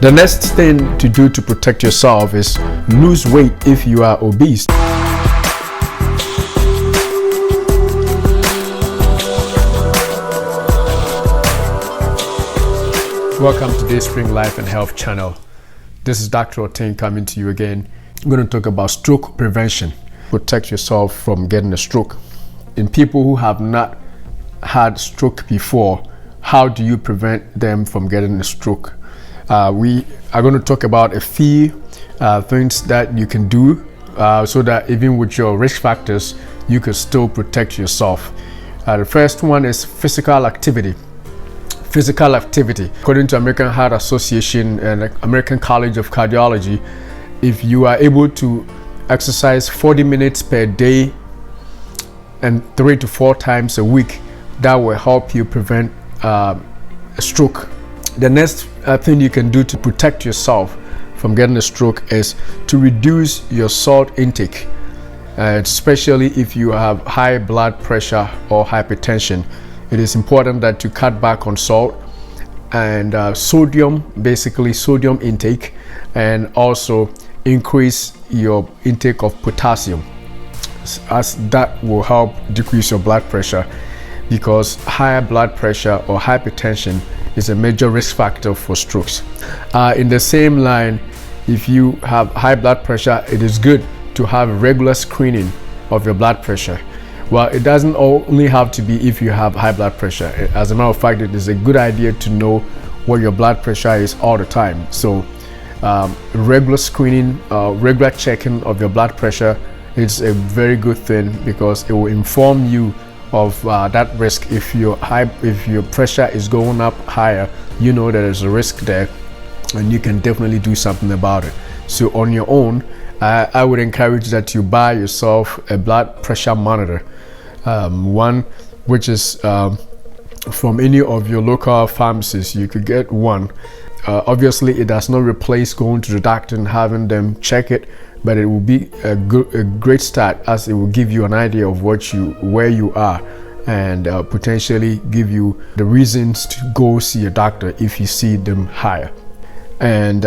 The next thing to do to protect yourself is lose weight if you are obese. Welcome to the Spring Life and Health channel. This is Dr. Otin coming to you again. I'm going to talk about stroke prevention. Protect yourself from getting a stroke. In people who have not had stroke before, how do you prevent them from getting a stroke? We are going to talk about a few things that you can do so that even with your risk factors, you can still protect yourself. The first one is physical activity. Physical activity. According to American Heart Association and American College of Cardiology, if you are able to exercise 40 minutes per day and 3 to 4 times a week, that will help you prevent a stroke. The next thing you can do to protect yourself from getting a stroke is to reduce your salt intake, especially if you have high blood pressure or hypertension. It is important that you cut back on salt and sodium intake, and also increase your intake of potassium, as that will help decrease your blood pressure, because higher blood pressure or hypertension is a major risk factor for strokes. In the same line, if you have high blood pressure, it is good to have regular screening of your blood pressure. Well, it doesn't only have to be if you have high blood pressure. As a matter of fact, it is a good idea to know what your blood pressure is all the time. So regular screening, regular checking of your blood pressure is a very good thing, because it will inform you of that risk. If your pressure is going up higher, you know that there's a risk there, and you can definitely do something about it. So on your own, I would encourage that you buy yourself a blood pressure monitor, one which is from any of your local pharmacies. You could get one. Obviously, it does not replace going to the doctor and having them check it, but it will be a great start, as it will give you an idea of where you are, and potentially give you the reasons to go see a doctor if you see them higher. And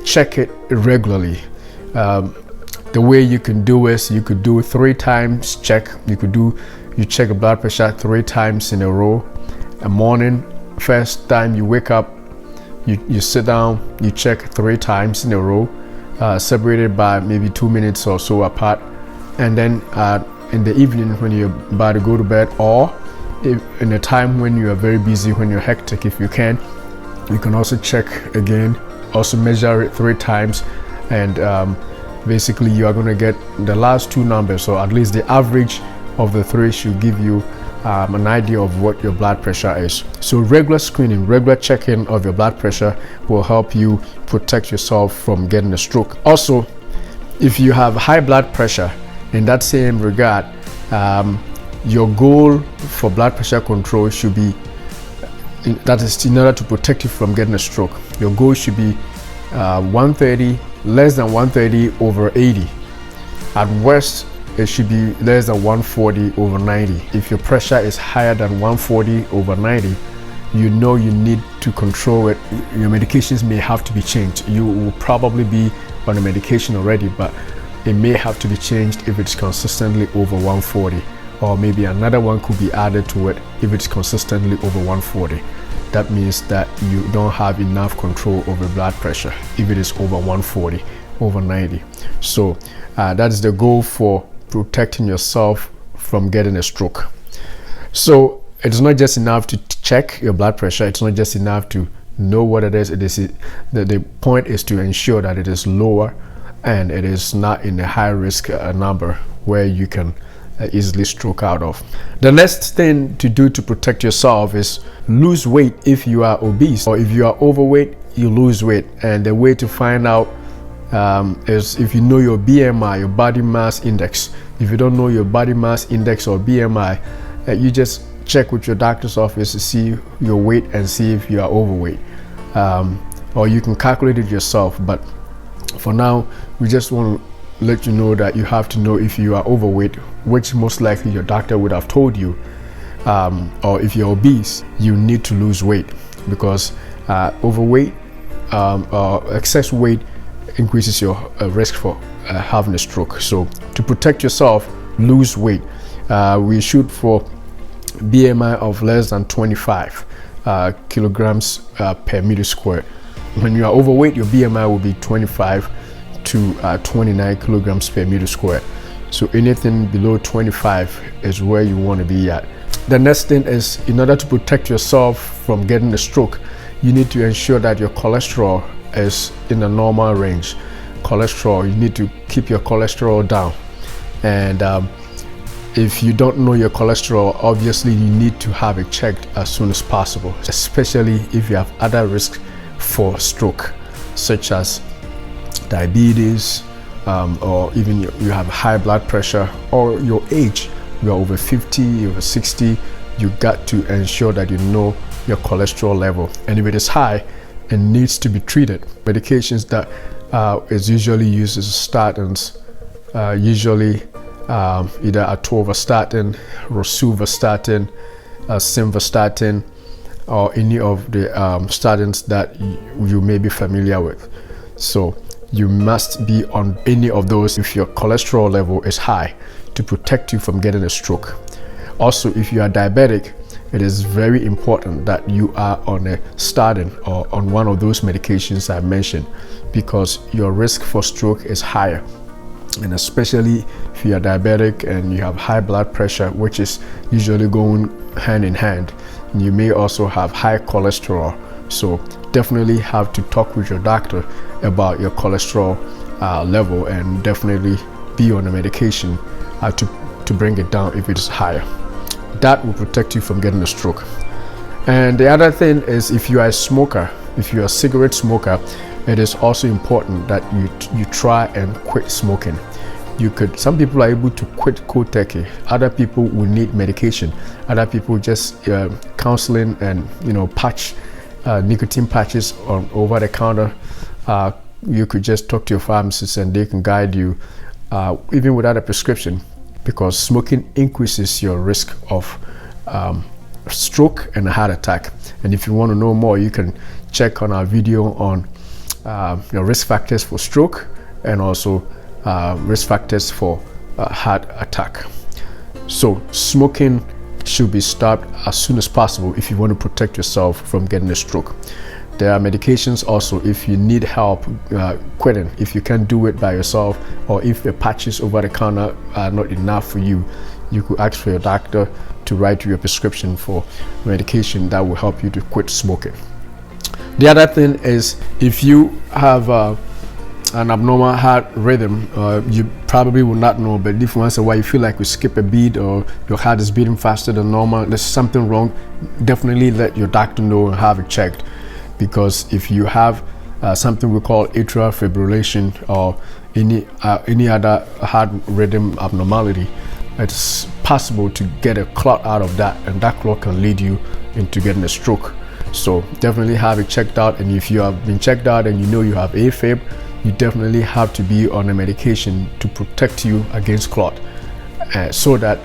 check it regularly. The way you can do is, you could do 3 times check. You check the blood pressure 3 times in a row. A morning, first time you wake up, you sit down, you check 3 times in a row, separated by maybe 2 minutes or so apart. And then in the evening, when you're about to go to bed, or in a time when you are very busy, when you're hectic, if you can also check again, also measure it 3 times, and basically you are going to get the last 2 numbers, or at least the average of the 3 should give you an idea of what your blood pressure is. So regular screening, regular checking of your blood pressure will help you protect yourself from getting a stroke. Also, if you have high blood pressure, in that same regard, your goal for blood pressure control should be, that is in order to protect you from getting a stroke, your goal should be 130, less than 130 over 80. At worst, it should be less than 140 over 90. If your pressure is higher than 140 over 90, you know you need to control it. Your medications may have to be changed. You will probably be on a medication already, but it may have to be changed if it's consistently over 140, or maybe another one could be added to it if it's consistently over 140. That means that you don't have enough control over blood pressure if it is over 140 over 90. So that is the goal for protecting yourself from getting a stroke. So it's not just enough to check your blood pressure. It's not just enough to know what it is. The point is to ensure that it is lower and it is not in a high risk number where you can easily stroke out of. The next thing to do to protect yourself is lose weight if you are obese, or if you are overweight, you lose weight. And the way to find out is if you know your BMI, your body mass index. If you don't know your body mass index or BMI, you just check with your doctor's office to see your weight and see if you are overweight, or you can calculate it yourself. But for now, we just want to let you know that you have to know if you are overweight, which most likely your doctor would have told you, or if you're obese, you need to lose weight, because overweight excess weight increases your risk for having a stroke. So to protect yourself, lose weight. We shoot for BMI of less than 25 kilograms per meter squared. When you are overweight, your BMI will be 25 to 29 kilograms per meter squared. So anything below 25 is where you want to be at. The next thing is, in order to protect yourself from getting a stroke, you need to ensure that your cholesterol is in a normal range. Cholesterol, you need to keep your cholesterol down. And if you don't know your cholesterol, obviously you need to have it checked as soon as possible, especially if you have other risks for stroke, such as diabetes, or even you have high blood pressure, or your age, you're over 50, over 60, you got to ensure that you know your cholesterol level. And if it is high, it needs to be treated. Medications that is usually used as statins, usually either atorvastatin, rosuvastatin, simvastatin, or any of the statins that you may be familiar with. So you must be on any of those if your cholesterol level is high, to protect you from getting a stroke. Also, if you are diabetic, it is very important that you are on a statin or on one of those medications I mentioned, because your risk for stroke is higher. And especially if you are diabetic and you have high blood pressure, which is usually going hand in hand, you may also have high cholesterol. So definitely have to talk with your doctor about your cholesterol level, and definitely be on a medication to bring it down if it is higher. That will protect you from getting a stroke. And the other thing is, if you are a smoker, if you are a cigarette smoker, it is also important that you try and quit smoking. Some people are able to quit cold turkey. Other people will need medication. Other people just counseling and patch nicotine patches on over the counter. You could just talk to your pharmacist and they can guide you even without a prescription, because smoking increases your risk of stroke and a heart attack. And if you want to know more, you can check on our video on risk factors for stroke and also risk factors for heart attack. So smoking should be stopped as soon as possible if you want to protect yourself from getting a stroke. There are medications also if you need help quitting. If you can't do it by yourself, or if the patches over the counter are not enough for you, you could ask for your doctor to write you a prescription for medication that will help you to quit smoking. The other thing is, if you have an abnormal heart rhythm, you probably will not know, but if once in a while you feel like you skip a beat or your heart is beating faster than normal, there's something wrong, definitely let your doctor know and have it checked. Because if you have something we call atrial fibrillation or any other heart rhythm abnormality, it's possible to get a clot out of that, and that clot can lead you into getting a stroke. So definitely have it checked out. And if you have been checked out and you know you have A-fib, you definitely have to be on a medication to protect you against clot, so that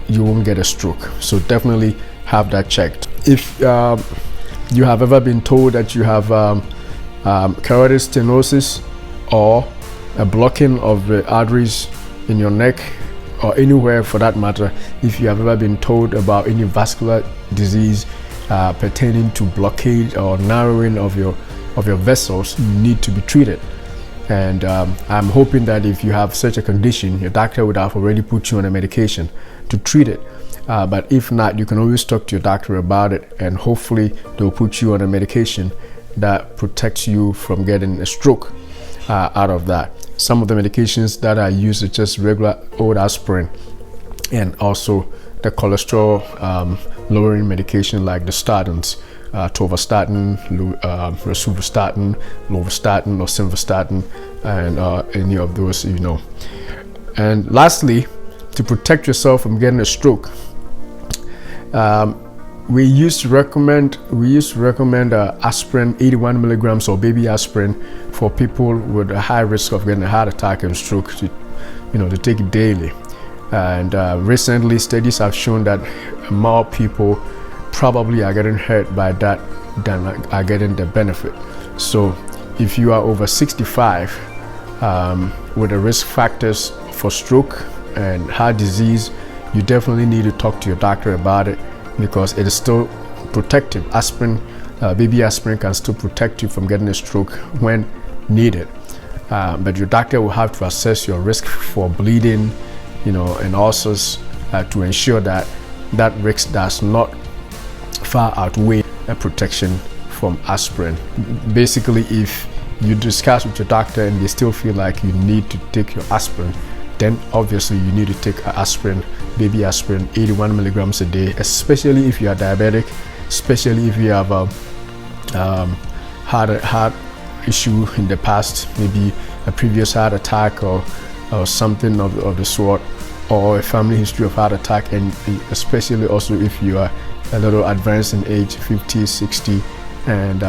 you won't get a stroke. So definitely have that checked. If you have ever been told that you have carotid stenosis, or a blocking of the arteries in your neck, or anywhere for that matter, if you have ever been told about any vascular disease pertaining to blockade or narrowing of your vessels, you need to be treated. And I'm hoping that if you have such a condition, your doctor would have already put you on a medication to treat it. But if not, you can always talk to your doctor about it, and hopefully they'll put you on a medication that protects you from getting a stroke out of that. Some of the medications that I use are just regular old aspirin, and also the cholesterol lowering medication like the statins, atorvastatin, rosuvastatin, lovastatin, or simvastatin, and any of those, And lastly, to protect yourself from getting a stroke, we used to recommend aspirin, 81 milligrams, or baby aspirin, for people with a high risk of getting a heart attack and stroke to take it daily. And recently studies have shown that more people probably are getting hurt by that than are getting the benefit. So if you are over 65 with the risk factors for stroke and heart disease, you definitely need to talk to your doctor about it, because it is still protective. Aspirin, baby aspirin can still protect you from getting a stroke when needed. But your doctor will have to assess your risk for bleeding, and also to ensure that that risk does not far outweigh a protection from aspirin. Basically, if you discuss with your doctor and they still feel like you need to take your aspirin, then obviously you need to take aspirin, baby aspirin, 81 milligrams a day, especially if you are diabetic, especially if you have a heart issue in the past, maybe a previous heart attack or something of the sort, or a family history of heart attack, and especially also if you are a little advanced in age, 50, 60, and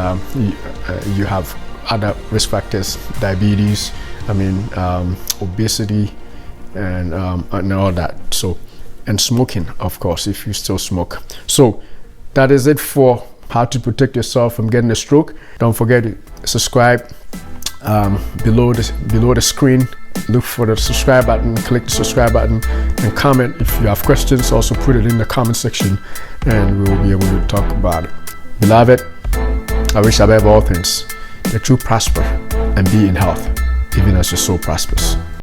you have other risk factors, diabetes, obesity, and all that. So, and smoking, of course, if you still smoke. So that is it for how to protect yourself from getting a stroke. Don't forget to subscribe below the screen. Look for the subscribe button, click the subscribe button, and comment. If you have questions, also put it in the comment section and we will be able to talk about it. Beloved, I wish above all things that you prosper and be in health, even as your soul prospers.